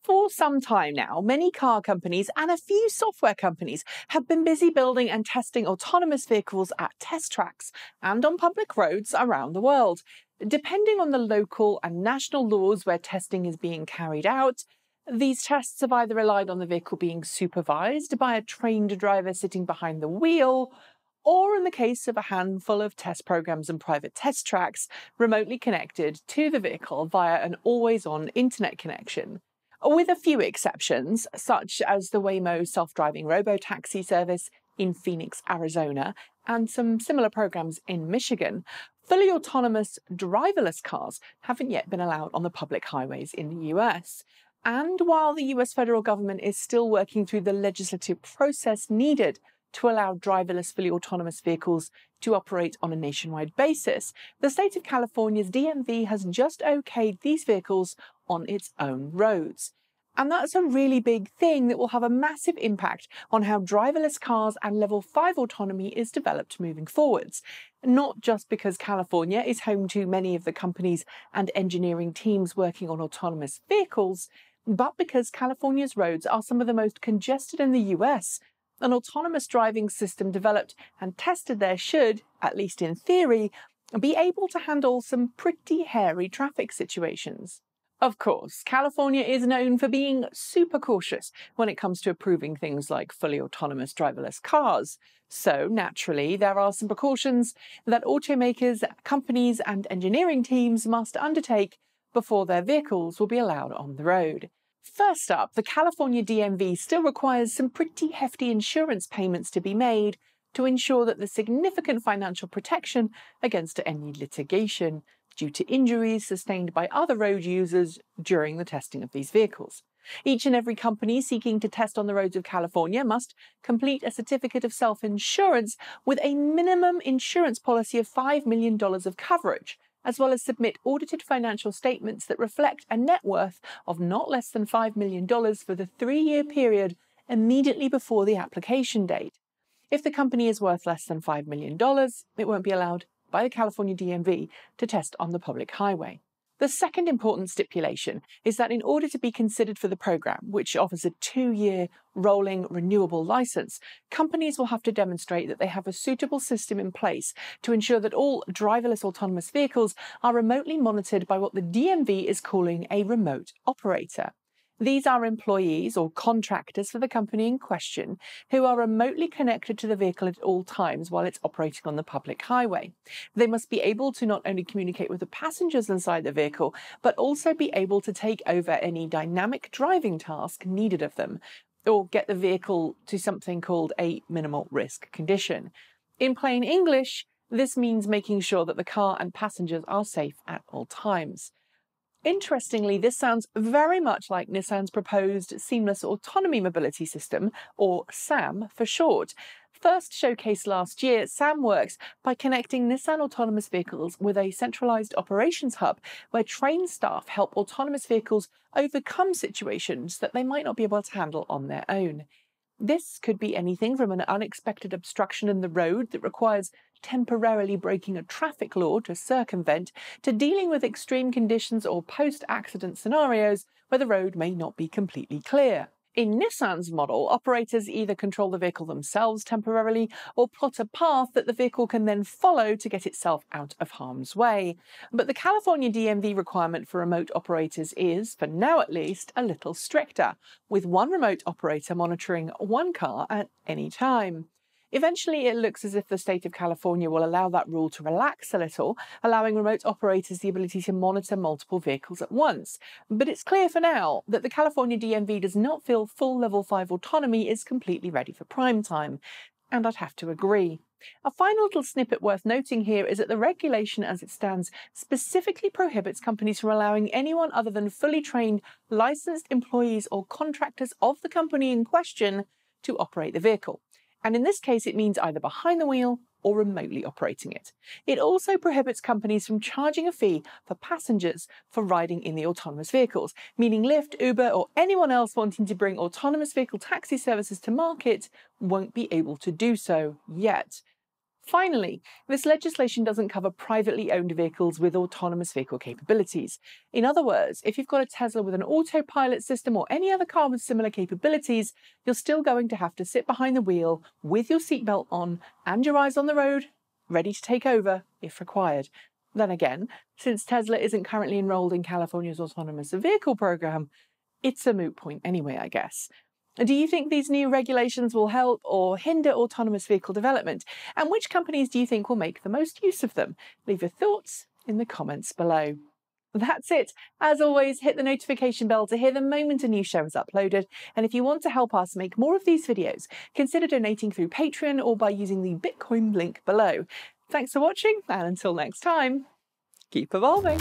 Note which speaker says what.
Speaker 1: For some time now, many car companies and a few software companies have been busy building and testing autonomous vehicles at test tracks and on public roads around the world. Depending on the local and national laws where testing is being carried out, these tests have either relied on the vehicle being supervised by a trained driver sitting behind the wheel, or in the case of a handful of test programs and private test tracks, remotely connected to the vehicle via an always-on internet connection. With a few exceptions, such as the Waymo self-driving robotaxi service in Phoenix, Arizona, and some similar programs in Michigan, fully autonomous driverless cars haven't yet been allowed on the public highways in the US. And while the US federal government is still working through the legislative process needed to allow driverless fully autonomous vehicles to operate on a nationwide basis, the state of California's DMV has just okayed these vehicles on its own roads. And that's a really big thing that will have a massive impact on how driverless cars and level 5 autonomy is developed moving forwards. Not just because California is home to many of the companies and engineering teams working on autonomous vehicles, but because California's roads are some of the most congested in the US. An autonomous driving system developed and tested there should, at least in theory, be able to handle some pretty hairy traffic situations. Of course, California is known for being super cautious when it comes to approving things like fully autonomous driverless cars. So, naturally, there are some precautions that automakers, companies, and engineering teams must undertake before their vehicles will be allowed on the road. First up, the California DMV still requires some pretty hefty insurance payments to be made to ensure that there's significant financial protection against any litigation due to injuries sustained by other road users during the testing of these vehicles. Each and every company seeking to test on the roads of California must complete a certificate of self-insurance with a minimum insurance policy of $5 million of coverage, as well as submit audited financial statements that reflect a net worth of not less than $5 million for the 3-year period immediately before the application date. If the company is worth less than $5 million, it won't be allowed by the California DMV to test on the public highway. The second important stipulation is that in order to be considered for the program, which offers a 2-year rolling renewable license, companies will have to demonstrate that they have a suitable system in place to ensure that all driverless autonomous vehicles are remotely monitored by what the DMV is calling a remote operator. These are employees or contractors for the company in question who are remotely connected to the vehicle at all times while it's operating on the public highway. They must be able to not only communicate with the passengers inside the vehicle, but also be able to take over any dynamic driving task needed of them, or get the vehicle to something called a minimal risk condition. In plain English, this means making sure that the car and passengers are safe at all times. Interestingly, this sounds very much like Nissan's proposed Seamless Autonomy Mobility System, or SAM for short. First showcased last year, SAM works by connecting Nissan autonomous vehicles with a centralized operations hub where trained staff help autonomous vehicles overcome situations that they might not be able to handle on their own. This could be anything from an unexpected obstruction in the road that requires temporarily breaking a traffic law to circumvent, to dealing with extreme conditions or post-accident scenarios where the road may not be completely clear. In Nissan's model, operators either control the vehicle themselves temporarily or plot a path that the vehicle can then follow to get itself out of harm's way. But the California DMV requirement for remote operators is, for now at least, a little stricter, with one remote operator monitoring one car at any time. Eventually, it looks as if the state of California will allow that rule to relax a little, allowing remote operators the ability to monitor multiple vehicles at once. But it's clear for now that the California DMV does not feel full level 5 autonomy is completely ready for prime time. And I'd have to agree. A final little snippet worth noting here is that the regulation as it stands specifically prohibits companies from allowing anyone other than fully trained, licensed employees or contractors of the company in question to operate the vehicle. And in this case, it means either behind the wheel or remotely operating it. It also prohibits companies from charging a fee for passengers for riding in the autonomous vehicles, meaning Lyft, Uber, or anyone else wanting to bring autonomous vehicle taxi services to market won't be able to do so yet. Finally, this legislation doesn't cover privately owned vehicles with autonomous vehicle capabilities. In other words, if you've got a Tesla with an autopilot system or any other car with similar capabilities, you're still going to have to sit behind the wheel with your seatbelt on and your eyes on the road, ready to take over if required. Then again, since Tesla isn't currently enrolled in California's autonomous vehicle program, it's a moot point anyway, I guess. Do you think these new regulations will help or hinder autonomous vehicle development? And which companies do you think will make the most use of them? Leave your thoughts in the comments below. That's it. As always, hit the notification bell to hear the moment a new show is uploaded. And if you want to help us make more of these videos, consider donating through Patreon or by using the Bitcoin link below. Thanks for watching, and until next time, keep evolving.